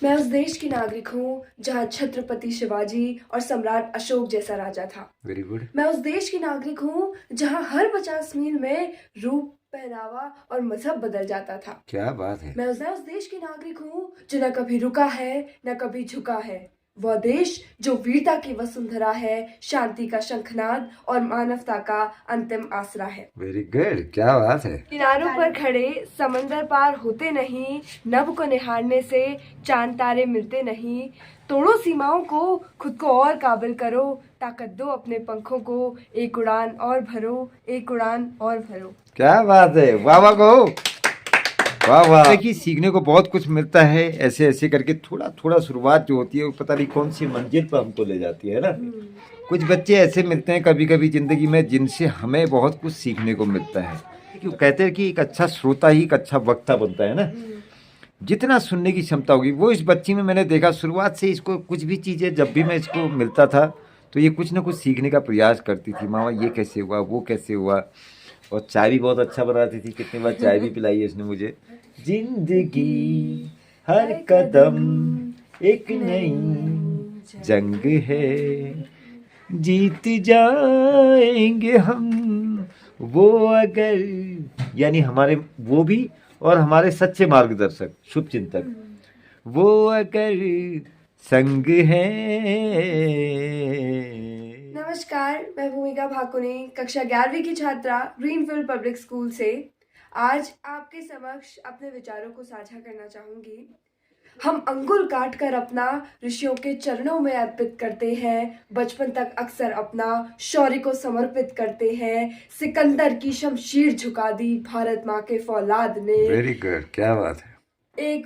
मैं उस देश की नागरिक हूँ जहाँ छत्रपति शिवाजी और सम्राट अशोक जैसा राजा था। Very good. मैं उस देश की नागरिक हूँ जहाँ हर 50 मील में रूप, पहनावा और मजहब बदल जाता था। क्या बात है। मैं उस देश की नागरिक हूँ जो न कभी रुका है न कभी झुका है। वह देश जो वीरता की वसुंधरा है, शांति का शंखनाद और मानवता का अंतिम आसरा है। वेरी गुड, क्या बात है। किनारों पर खड़े समंदर पार होते नहीं, नभ को निहारने से चांद तारे मिलते नहीं। तोड़ो सीमाओं को, खुद को और काबिल करो, ताकत दो अपने पंखों को, एक उड़ान और भरो, एक उड़ान और भरो। क्या बात है, वाह वाह कहो, वाह वाह। देखिए सीखने को बहुत कुछ मिलता है, ऐसे ऐसे करके थोड़ा थोड़ा शुरुआत जो होती है वो पता नहीं कौन सी मंजिल पर हमको ले जाती है ना। कुछ बच्चे ऐसे मिलते हैं कभी कभी जिंदगी में जिनसे हमें बहुत कुछ सीखने को मिलता है। क्यों कहते हैं कि एक अच्छा श्रोता ही एक अच्छा वक्ता बनता है ना। जितना सुनने की क्षमता होगी वो इस बच्ची में मैंने देखा। शुरुआत से इसको कुछ भी चीज़ें जब भी मैं इसको मिलता था तो ये कुछ ना कुछ सीखने का प्रयास करती थी। मामा ये कैसे हुआ, वो कैसे हुआ। और चाय भी बहुत अच्छा बनाती थी, कितनी बार चाय भी पिलाई है इसने मुझे। जिंदगी हर कदम एक नई जंग है, जीत जाएंगे हम वो अगर, यानी हमारे वो भी और हमारे सच्चे मार्गदर्शक शुभ चिंतक वो अगर संग है। नमस्कार, मैं भूमिका भाकुनी, कक्षा 11वीं की छात्रा, ग्रीनफील्ड पब्लिक स्कूल से आज आपके समक्ष अपने विचारों को साझा करना चाहूंगी। हम अंगुल काट कर अपना ऋषियों के चरणों में अर्पित करते हैं, बचपन तक अक्सर अपना शौर्य को समर्पित करते हैं। सिकंदर की शमशीर झुका दी भारत माँ के फौलाद ने। वेरी गुड, क्या बात है। एक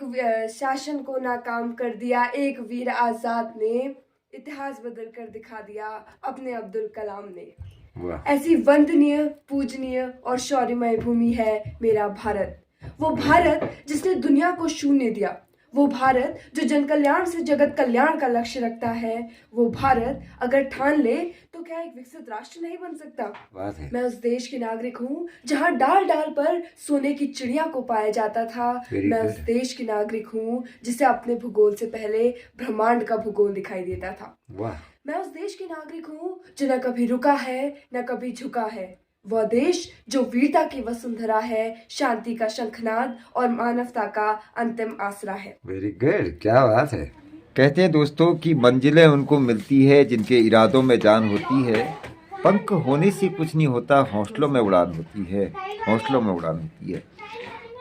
शासन को नाकाम कर दिया एक वीर आजाद ने, इतिहास बदल कर दिखा दिया अपने अब्दुल कलाम ने। वाह। ऐसी वंदनीय, पूजनीय और शौर्यमय भूमि है मेरा भारत। वो भारत जिसने दुनिया को शून्य दिया, वो भारत जो जन कल्याण से जगत कल्याण का लक्ष्य रखता है। वो भारत अगर ठान ले तो क्या एक विकसित राष्ट्र नहीं बन सकता। बात है। मैं उस देश की नागरिक हूँ जहाँ डाल डाल पर सोने की चिड़िया को पाया जाता था। मैं उस देश की नागरिक हूँ जिसे अपने भूगोल से पहले ब्रह्मांड का भूगोल दिखाई देता था। वाह। मैं उस देश की नागरिक हूँ जो न कभी रुका है न कभी झुका है। वह देश जो वीरता की वसुंधरा है, शांति का शंखनाद और मानवता का अंतिम आसरा है। वेरी गुड, क्या बात है। कहते हैं दोस्तों कि मंजिलें उनको मिलती है जिनके इरादों में जान होती है। पंख होने से कुछ नहीं होता, हौसलों में उड़ान होती है, हौसलों में उड़ान होती है।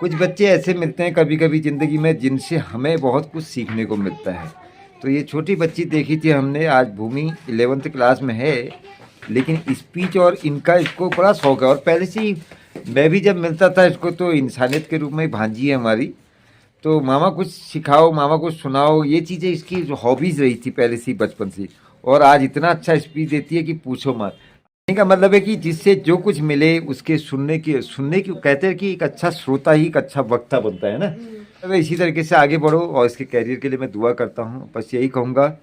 कुछ बच्चे ऐसे मिलते हैं कभी कभी ज़िंदगी में जिनसे हमें बहुत कुछ सीखने को मिलता है। तो ये छोटी बच्ची देखी थी हमने, आज भूमि 11th क्लास में है, लेकिन स्पीच और इनका इसको बड़ा शौक है। और पहले से ही मैं भी जब मिलता था इसको तो इंसानियत के रूप में भांजी है हमारी। तो मामा कुछ सिखाओ, मामा कुछ सुनाओ, ये चीज़ें इसकी जो हॉबीज़ रही थी पहले से ही, बचपन से। और आज इतना अच्छा स्पीच देती है कि पूछो मत। कहने का मतलब है कि जिससे जो कुछ मिले उसके सुनने की कहते हैं कि एक अच्छा श्रोता ही एक अच्छा वक्ता बनता है ना। तो इसी तरीके से आगे बढ़ो और इसके कैरियर के लिए मैं दुआ करता हूँ। बस यही कहूँगा,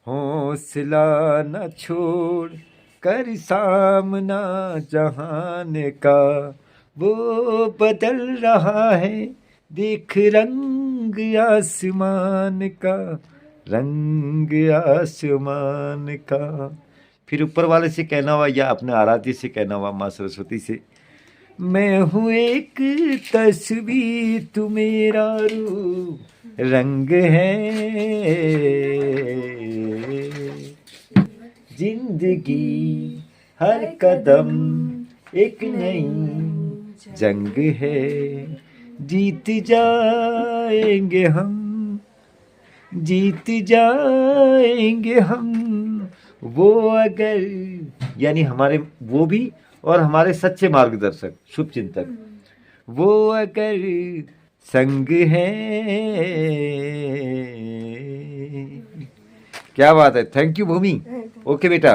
हौसला न छोड़ कर सामना जहान का, वो बदल रहा है देख रंग आसमान का, रंग आसमान का। फिर ऊपर वाले से कहना हुआ या अपने आराध्य से कहना हुआ, माँ सरस्वती से, मैं हूँ एक तस्वीर तू मेरा रूप रंग है, जिंदगी हर कदम एक नई जंग है, जीत जाएंगे हम, जीत जाएंगे हम वो अगर, यानी हमारे वो भी और हमारे सच्चे मार्गदर्शक शुभ चिंतक वो अगर संग है। क्या बात है। Thank you Bhumi. ओके बेटा।